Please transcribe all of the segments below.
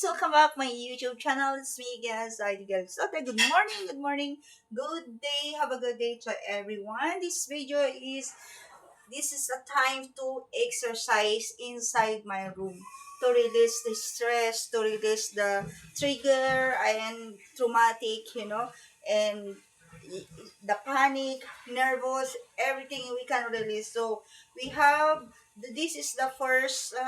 Welcome back my YouTube channel. It's me again, Idol Sote. Good morning, good day. Have a good day to everyone. This is a time to exercise inside my room to release the stress, to release the trigger and traumatic, and the panic, nervous, everything we can release. So we have this is the first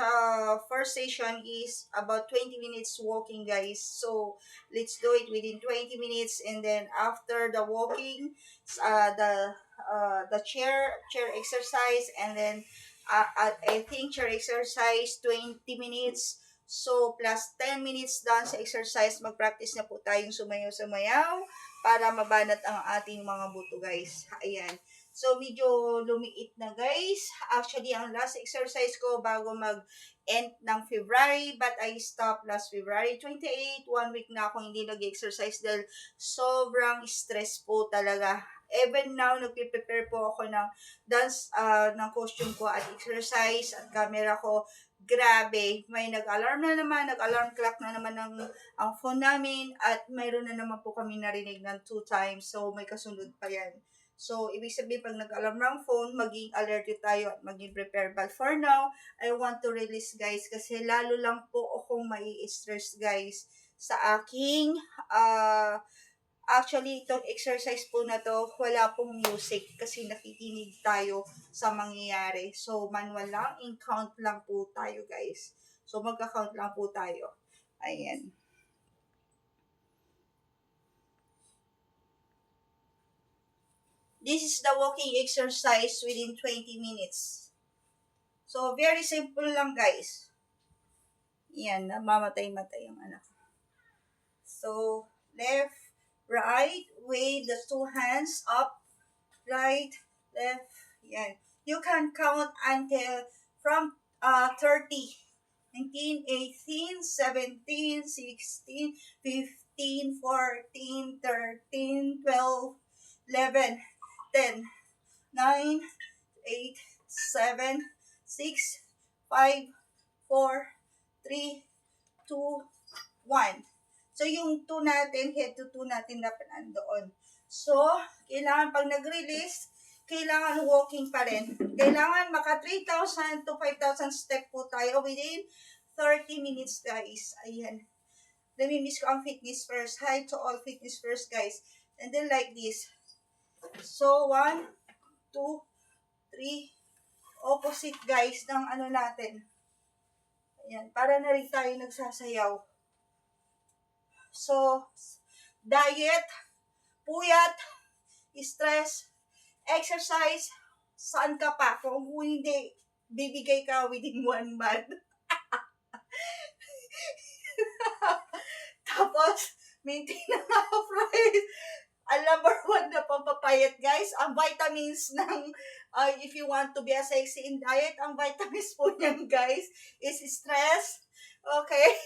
session is about 20 minutes walking, guys. So let's do it within 20 minutes, and then after the walking, the chair exercise, and then I think chair exercise 20 minutes. So plus 10 minutes dance exercise, mag-practice na po tayong sumayaw-sumayaw para mabanat ang ating mga buto, guys. Ayan. So, medyo lumiit na, guys. Actually, ang last exercise ko bago mag-end ng February, but I stopped last February 28. 1 week na ako hindi nag-exercise dahil sobrang stress po talaga. Even now, nagpe-prepare po ako ng dance, ng costume ko at exercise at camera ko. Grabe, may nag-alarm na naman, nag-alarm clock na naman ang phone namin at mayroon na naman po kami narinig ng 2 times. So, may kasunod pa yan. So, ibig sabihin, pag nag-alarm ng phone, maging alerted tayo at maging prepare. But for now, I want to release, guys, kasi lalo lang po akong mai-stress, guys, sa aking, actually, itong exercise po na to, wala pong music kasi nakikinig tayo sa mangyayari. So, manual lang, in-count lang po tayo, guys. So, magka-count lang po tayo. Ayan. This is the walking exercise within 20 minutes. So, very simple lang, guys. Yan, namamatay-matay yung anak. So, left, right, wave the 2 hands up, right, left, yan. You can count until from 30. 19, 18, 17, 16, 15, 14, 13, 12, 11, 10, 9, 8, 7, 6, 5, 4, 3, 2, 1. So, yung 2 natin, head to 2 natin dapat nandoon. So, kailangan pag nag-release, kailangan walking pa rin. Kailangan maka 3,000 to 5,000 step po tayo within 30 minutes, guys. Ayan. Namimiss ko ang fitness first. Hi to all fitness first, guys. And then like this. So, 1, 2, 3, opposite, guys, ng ano natin. Ayan, para na rin tayo nagsasayaw. So, diet, puyat, stress, exercise, saan ka pa? Kung hindi, bibigay ka within 1 month. Tapos, maintain na nga price. Ang number 1 na pampapayat, guys, ang vitamins ng, if you want to be a sexy in diet, ang vitamins po niyan, guys, is stress, okay?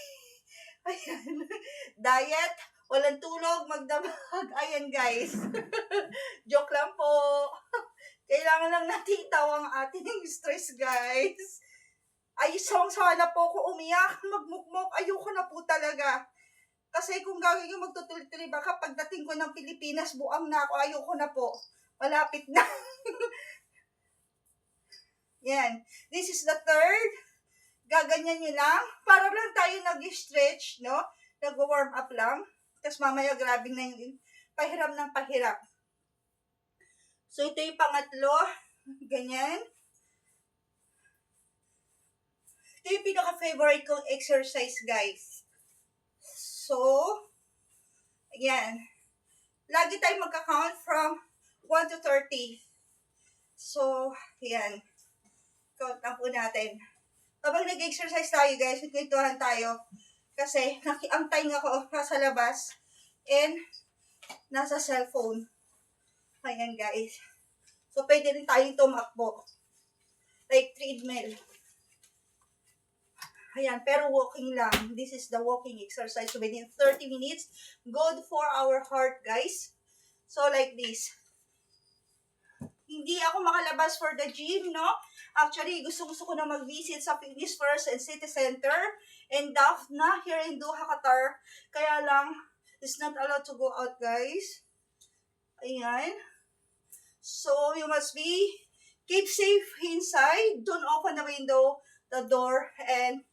Ayan. Diet, walang tulog, magdamag, ayan, guys. Joke lang po. Kailangan lang natin itaw ang ating stress, guys. Ay, sana po ako umiyak, magmukmok, ayoko na po talaga. Kasi kung gagawin yung magtutuloy-tuloy, baka pagdating ko ng Pilipinas, buang na ako, ayoko na po. Malapit na. Yan. This is the third. Gaganyan nyo lang. Para lang tayo nag-stretch, no? Nag-warm up lang. Tapos mamaya grabe na yung pahiram ng pahiram. So, ito yung pangatlo. Ganyan. Ito yung pinaka-favorite kong exercise, guys. So, ayan. Lagi tayo magka-count from 1 to 30. So, ayan. Count lang po natin. Kapag nag-exercise tayo, guys, nagkwentuhan tayo. Kasi, ang tainga ko nasa labas and nasa cellphone. Ayan, guys. So, pwede rin tayong tumakbo. Like treadmill. Ayan, pero walking lang. This is the walking exercise within 30 minutes. Good for our heart, guys. So, like this. hindi ako makalabas for the gym, no? Actually, gusto ko na mag-visit sa Fitness First and City Center and DAF na here in Doha, Qatar. Kaya lang, it's not allowed to go out, guys. Ayan. So, you must be keep safe inside. Don't open the window, the door, and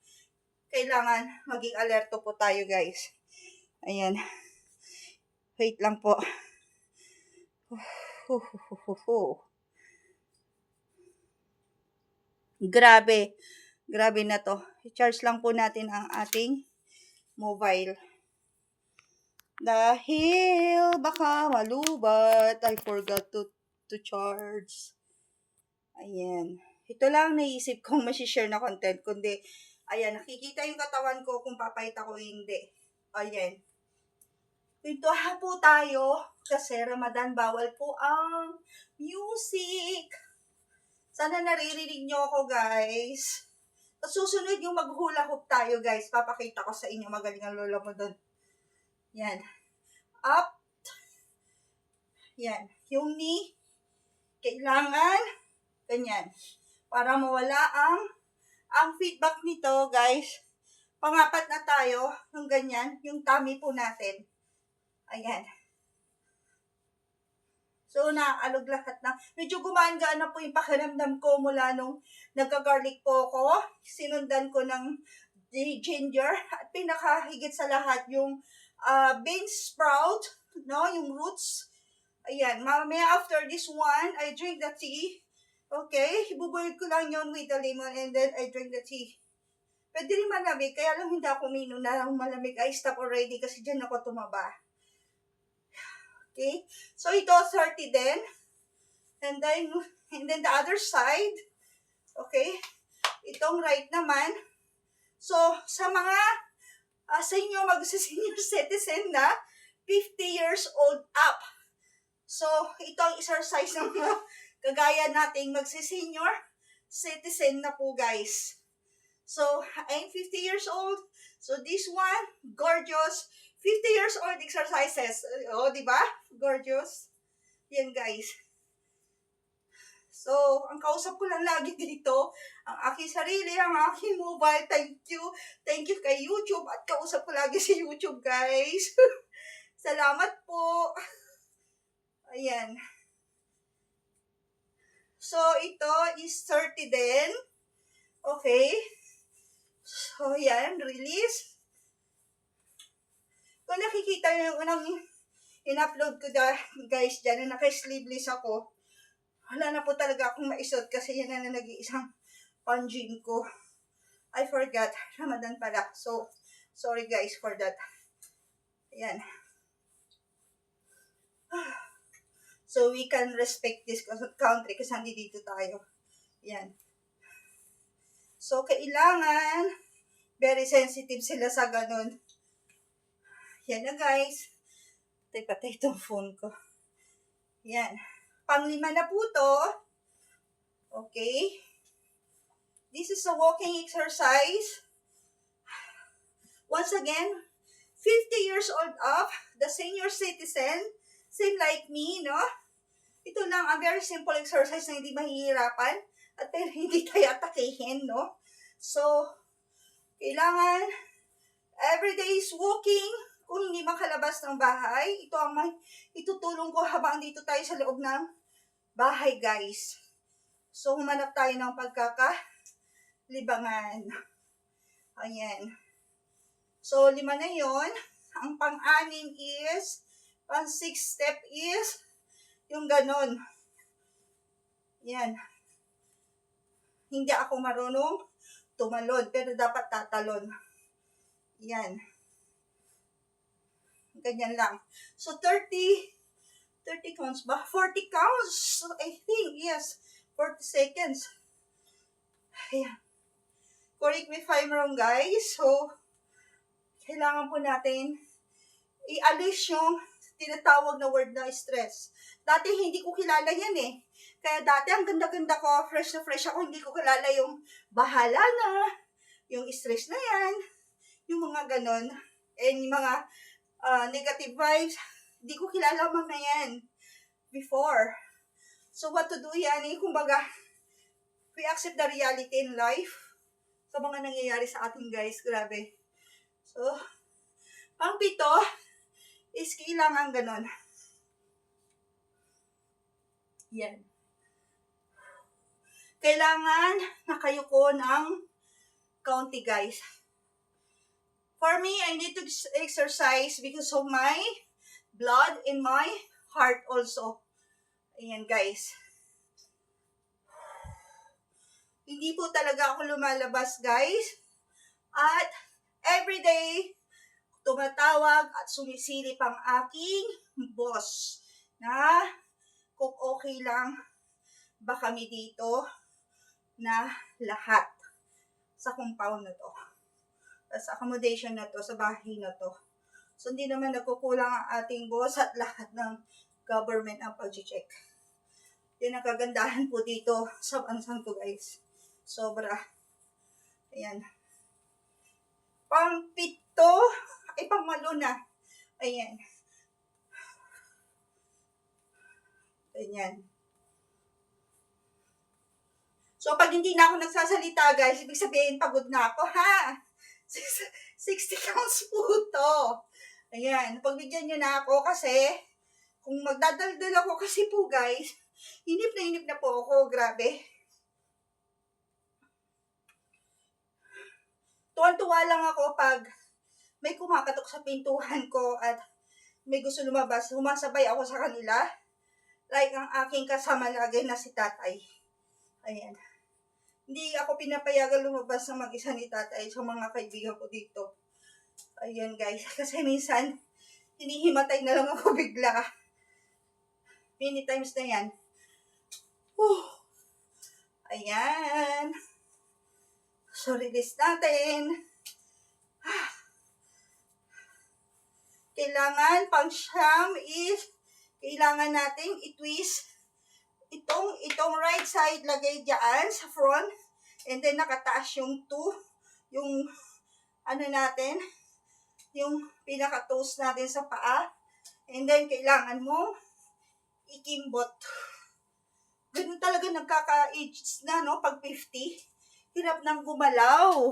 kailangan maging alerto po tayo, guys. Ayan. Wait lang po. Grabe. Grabe na to. I-charge lang po natin ang ating mobile. Dahil baka malubat. I forgot to charge. Ayan. Ito lang naisip kong masishare na content. Kundi, ayan, nakikita yung katawan ko kung papayta ko hindi. Ayan. Pintuhan po tayo kasi Ramadan bawal po ang music. Sana naririnig nyo ako, guys. At susunod yung maghula hoop tayo, guys. Papakita ko sa inyo. Magaling ang lola mo doon. Yan. Up. Yan. Yung knee. Kailangan. Ganyan. Para mawala ang feedback nito, guys. Pangapat na tayo. Yung ganyan. Yung tummy po natin. Ayan. So, naalog lahat na. Medyo gumaan-gaan na po yung pakiramdam ko mula nung nagka-garlic po ako. Sinundan ko ng ginger. At pinakahigit sa lahat, yung bean sprout, no? Yung roots. Ayan. Mamaya after this one, I drink the tea. Okay? Ibubuid ko lang yun with the lemon and then I drink the tea. Pwede rin malamig. Kaya lang hindi ako uminom na malamig. I stop already kasi dyan ako tumaba. Okay? So, ito, 30 din. And then the other side. Okay? Itong right naman. So, sa mga, sa inyo mag-senior citizen na, 50 years old up. So, ito ang exercise ng mga kagaya nating mag-senior citizen na po, guys. So, I'm 50 years old. So, this one, gorgeous. 50 years old exercises. O, di ba? Gorgeous. Yan, guys. So, ang kausap ko lang lagi dito, ang aking sarili, ang aking mobile. Thank you. Thank you kay YouTube. At kausap ko lagi si YouTube, guys. Salamat po. Ayan. So, ito is 30 din. Okay. So, yan. Release. Kung nakikita nyo yung unang in-upload ko guys dyan, na naka-sleeveless ako, wala na po talaga akong maisot kasi yan na nag-iisang pang-gym ko. I forgot. Ramadan pala. So, sorry guys for that. Ayan. So, we can respect this country kasi hindi dito tayo. Ayan. So, kailangan very sensitive sila sa ganun. Yan na, guys. Patay itong phone ko. Yan. Panglima na po to. Okay. This is a walking exercise. Once again, 50 years old up, the senior citizen, same like me, no? Ito lang, a very simple exercise na hindi mahihirapan at pero hindi tayo atakihin, no? So, kailangan everyday is walking. Kung hindi makalabas ng bahay, ito ang itutulong ko habang dito tayo sa loob ng bahay, guys. So, humanap tayo ng pagkakalibangan. Ayan. So, 5 na yon. Ang pang-6 is, pang-6 step is, yung ganon. Yan. Hindi ako marunong tumalon, pero dapat tatalon. Yan. Ganyan lang. So, 30 counts ba? 40 counts, I think. Yes. 40 seconds. Ayan. Correct me if I'm wrong, guys. So, kailangan po natin i-alis yung tinatawag na word na stress. Dati, hindi ko kilala yan eh. Kaya dati, ang ganda-ganda ko, fresh na fresh ako, hindi ko kilala yung bahala na, yung stress na yan, yung mga ganon, and yung mga negative vibes, di ko kilala mga yan before. So what to do yan eh, kumbaga, we accept the reality in life sa mga nangyayari sa ating guys, grabe. So, pang-pito is kailangan ganon. Yan. Kailangan nakayuko ng kaunti guys. For me, I need to exercise because of my blood in my heart also. Ayan guys. Hindi po talaga ako lumalabas guys. At everyday, tumatawag at sumisilip ang aking boss na kung okay lang ba kami dito na lahat sa compound na to. Sa accommodation na to, sa bahay na to. So, hindi naman nagkukulang ang ating boss at lahat ng government ang pag-check. Yan ang kagandahan po dito sa bansang to guys. Sobra. Ayan. Pang-pito, ay pang-malo na. Ayan. Ayan. So, pag hindi na ako nagsasalita, guys, ibig sabihin, pagod na ako, ha? 60 counts po to. Ayan. Pagbigyan nyo na ako kasi, kung magdadaldal ako kasi po, guys, hinip na po ako. Grabe. Tuwan-tuwa lang ako pag may kumakatok sa pintuhan ko at may gusto lumabas. Humasabay ako sa kanila. Like ang aking kasama lagi na si tatay. Ayan. Hindi ako pinapayagan lumabas ng mag-isa ni tatay sa mga kaibigan ko dito. Ayan guys. Kasi minsan, hinihimatay na lang ako bigla. Many times na yan. Ayan. So, release natin. Kailangan, pang-siyam is, kailangan natin i-twist itong right side, lagay dyan sa front. And then, nakataas yung yung, natin, yung pinaka-toes natin sa paa. And then, kailangan mo ikimbot. Ganun talaga nagkaka-age na, no? Pag 50. Hirap nang gumalaw.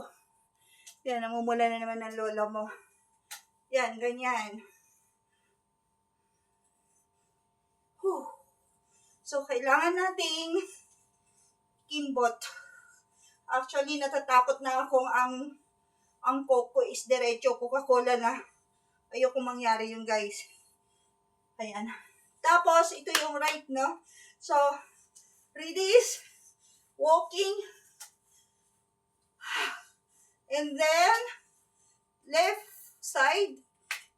Yan, namumula na naman ng lola mo. Yan, ganyan. So, kailangan nating kimbot. Actually, natatakot na akong ang Coke ko is diretso Coca-Cola na. Ayoko mangyari yun, guys. Ayan. Tapos, ito yung right, no? So, release, walking, and then, left side,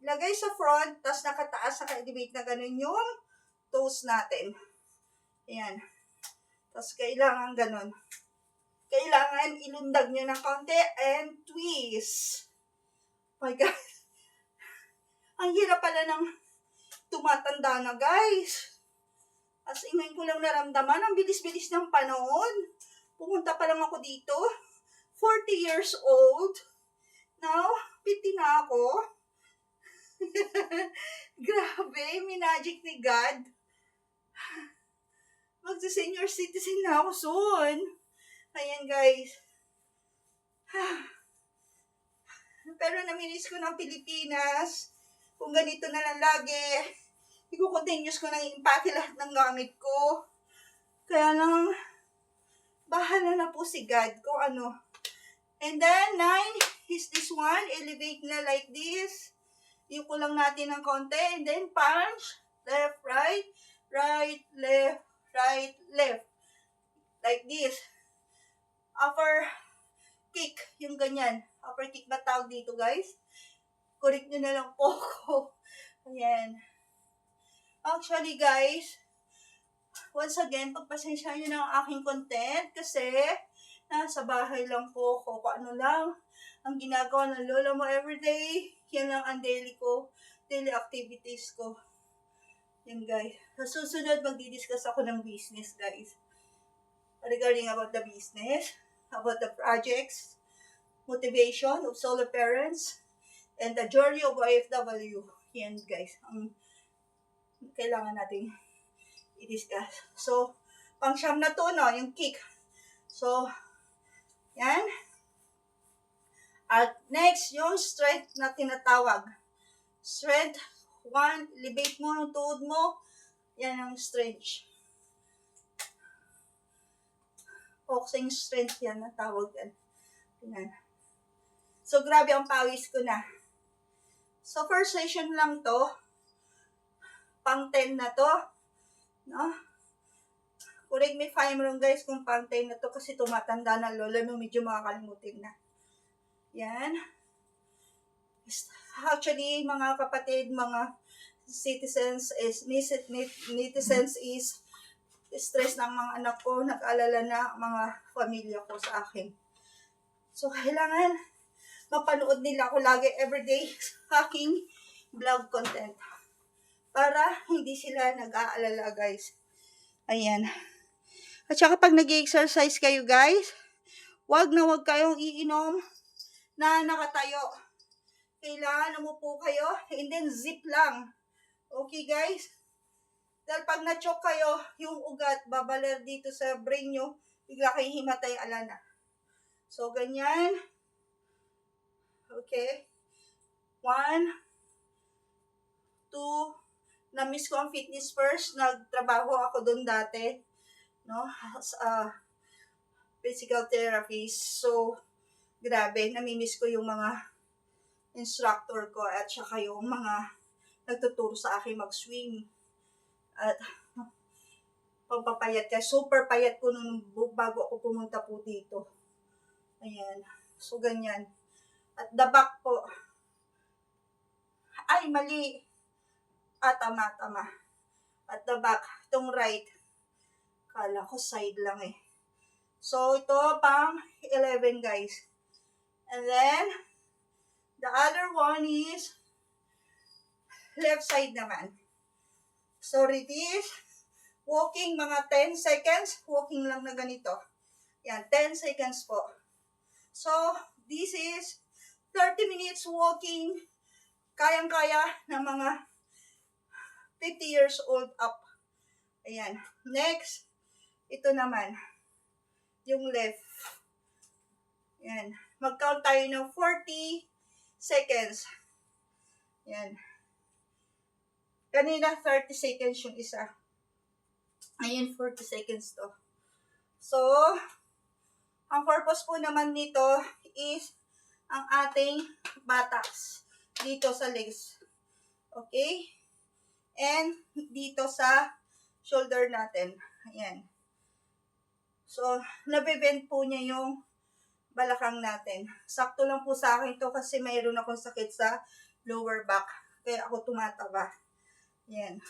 lagay sa front, tapos nakataas sa ka-elevate na ganun yung toes natin. Ayan. Tapos kailangan ganun. Kailangan ilundag nyo ng konti and twist. Oh my God. Ang hirap pala ng tumatanda na, guys. As in, ngayon ko lang naramdaman, ang bilis-bilis ng panahon. Pumunta pa lang ako dito. 40 years old. Now, 50 na ako. Grabe, minagic ni God. Magsa-senior citizen na ako soon. Ayan, guys. Pero naminis ko ng Pilipinas. Kung ganito na lang lagi, i-continuous ko nang i-impake lahat ng gamit ko. Kaya lang, bahala na po si God kung ano. And then, 9 is this one. Elevate na like this. Yuko lang natin ng konti. And then, punch. Left, right. Right, left, right, left. Like this. Upper kick. Yung ganyan. Upper kick ba tawag dito, guys? Correct nyo na lang po ako. Ayan. Actually, guys, once again, pagpasensya nyo ng aking content kasi nasa bahay lang po ako. Kung ano lang ang ginagawa ng lola mo everyday, yan lang ang daily activities ko. Yan, guys. Sa susunod, magdi-discuss ako ng business, guys. Regarding about the business, about the projects, motivation of solo parents, and the journey of OFW. Yan, guys. Ang kailangan natin i-discuss. So, Pang-siyam na to, no? Yung kick. So, yan. At next, yung strength na tinatawag. Strength, 1, elevate mo yung tuhod mo. Yan ang strength. Boxing strength yan, natawag yan. Tingnan. So, grabe ang pawis ko na. So, first session lang to. Pang 10 na to. No? Correct me if I'm wrong guys kung pang 10 na to kasi tumatanda na lola mo, medyo makakalimutin na. Yan. Actually, mga kapatid, mga citizens netizens is stress ng mga anak ko, nag-alala na mga pamilya ko sa akin. So, kailangan mapanood nila ako lagi everyday sa aking vlog content para hindi sila nag-aalala guys. Ayan. At saka pag nag-exercise kayo guys, wag kayong iinom na nakatayo. Kailangan umupo kayo and then zip lang. Okay guys? Dahil pag na-choke kayo, yung ugat babaler dito sa brain nyo, bigla kayong himatay alana. So, ganyan. Okay. 1, 2, na-miss ko ang fitness first. Nagtrabaho ako doon dati, no? As a physical therapist. So, grabe, nami-miss ko yung mga instructor ko at saka yung mga nagtuturo sa akin mag-swim. At pagpapayat ka. Super payat ko nung bago ako pumunta po dito. Ayan. So, ganyan. At the back po. Ay, mali. Tama. At the back. Itong right. Kala ko side lang eh. So, ito pang 11 guys. And then, the other one is left side naman. So, repeat. Walking mga 10 seconds. Walking lang na ganito. Yan, 10 seconds po. So, this is 30 minutes walking. Kayang-kaya ng mga 50 years old up. Ayan. Next, ito naman. Yung left. Yan. Mag-count tayo ng 40 seconds. Yan. Kanina, 30 seconds yung isa. Ngayon, 40 seconds to. So, ang purpose po naman nito is ang ating buttocks dito sa legs. Okay? And dito sa shoulder natin. Ayan. So, nabibend po niya yung balakang natin. Sakto lang po sa akin ito kasi mayroon akong sakit sa lower back. Kaya ako tumataba. Ayan.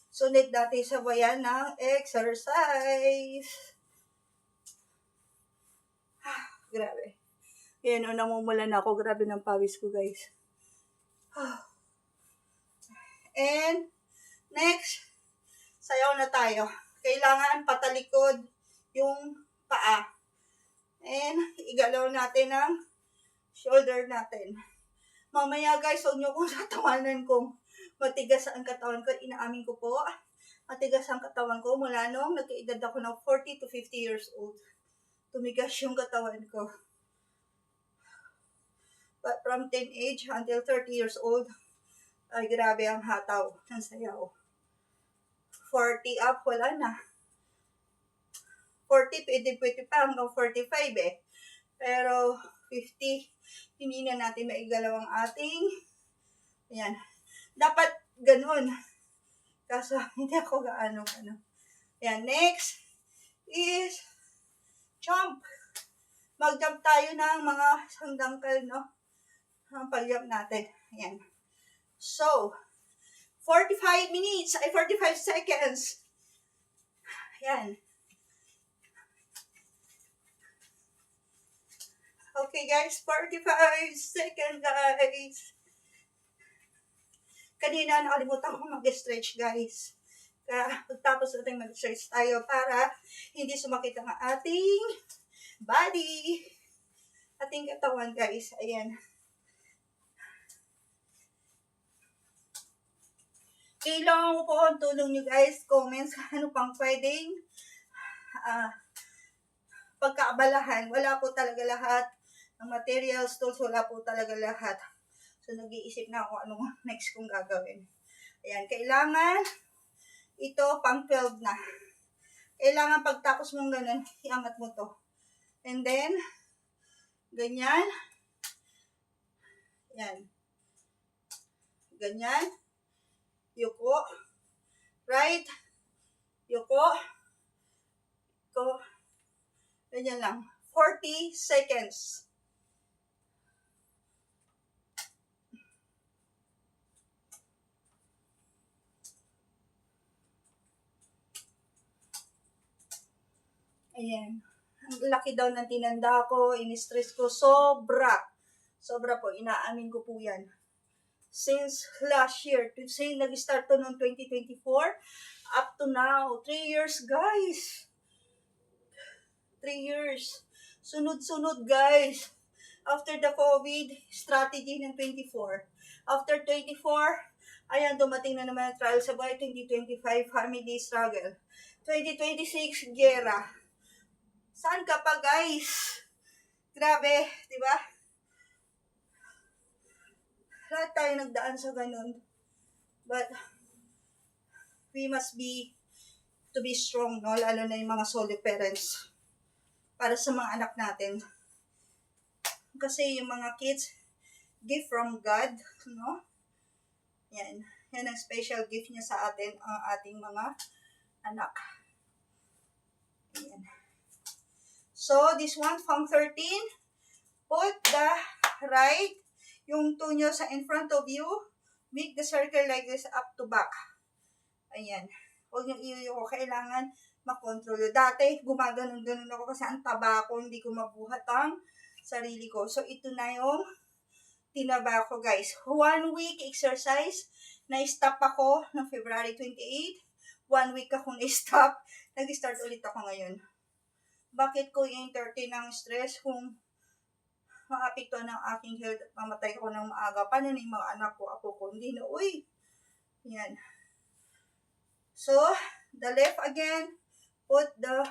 So, need natin sabayan ng exercise. Grabe. Ayan, namumulan ako. Grabe ng pawis ko, guys. And, next, sayaw na tayo. Kailangan patalikod yung paa. And, igalaw natin ang shoulder natin. Mamaya, guys, huwag nyo kong tatawanan kung matigas ang katawan ko. Inaamin ko po, matigas ang katawan ko mula nung nagkaedad ako ng 40 to 50 years old. Tumigas yung katawan ko. But from teenage until 30 years old, ay grabe ang hataw ng sayaw. 40 up, wala na. 40, pwede pa hanggang 45 eh. Pero 50, hindi na natin maigalaw ang ating, ayan. Dapat ganun. Kaso, hindi ako gaano. Ayan, next is jump. Mag-jump tayo ng mga sangdangkal, no? Ang pag-jump natin. Ayan. So, 45 seconds. Ayan. Okay, guys. 45 seconds, guys. Kanina, nakalimutan ko mag-stretch, guys. Kaya, pagtapos natin mag-stretch tayo para hindi sumakit ang ating body. Ating katawan, guys. Ayan. Kailangan ko po ang tulong nyo guys. Comments, ano pang pwedeng pagkaabalahan. Wala po talaga lahat ng materials, tools, wala po talaga lahat. So, nag-iisip na ako anong next kong gagawin. Ayan, kailangan ito pang 12 na. Kailangan pagtapos mong ganun, iangat mo to. And then, ganyan. Yan. Ganyan. Yuko. Right. Yuko. Yuko. Ganyan lang. 40 seconds. Ayan. Ang laki daw ng tinanda ko, in-stress ko, sobra. Sobra po, inaamin ko po yan. Since last year, since nag-start to noong 2024, up to now, 3 years guys. 3 years. Sunod-sunod guys. After the COVID, strategy ng 24. After 24, ayan, dumating na naman ang trial sa buhay. 2025, family struggle. 2026, gera. Saan ka pa, guys? Grabe, di ba? Lahat tayo nagdaan sa ganun. But, we must be, to be strong, no? Lalo na yung mga solo parents. Para sa mga anak natin. Kasi yung mga kids, gift from God, no? Yan. Yan ang special gift niya sa atin, ang ating mga anak. Ayan. So, this one, from 13, put the right, yung two nyo sa in front of you, make the circle like this up to back. Ayan. Huwag nyo iyo, kailangan makontrol. Dati, gumaganon-ganon ako kasi ang taba ko, hindi ko mabuhat ang sarili ko. So, ito na yung tinaba ko, guys. 1 week exercise, na-stop ako ng February 28. 1 week ako na-stop. Nag-start ulit ako ngayon. Bakit ko i-entertain ng stress kung maapekto ng aking health at mamatay ako ng maaga? Paano na yung mga anak ko, ako ko? Hindi na, uy. Yan. So, the left again, put the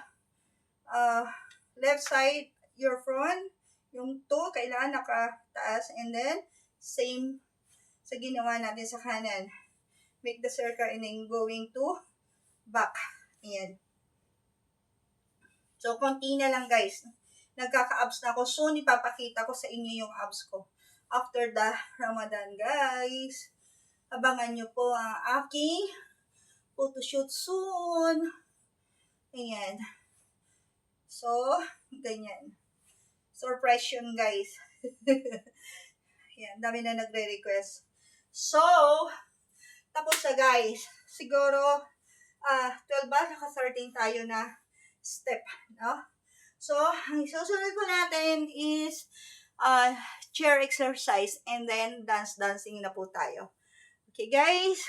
left side, your front. Yung 2, kailangan nakataas. And then, same sa ginawa natin sa kanan. Make the circle and then going to back. Ayan. So, konti na lang guys. Nagkaka-abs na ako. Soon, ipapakita ko sa inyo yung abs ko. After the Ramadan, guys. Abangan nyo po ang aking photoshoot soon. Ayan. So, ganyan. Surprise yun, guys. Ayan, dami na nagre-request. So, tapos na guys. Siguro, 12 ba? Naka-13 tayo na step, no? So, ang susunod po natin is chair exercise and then dancing na po tayo. Okay, guys?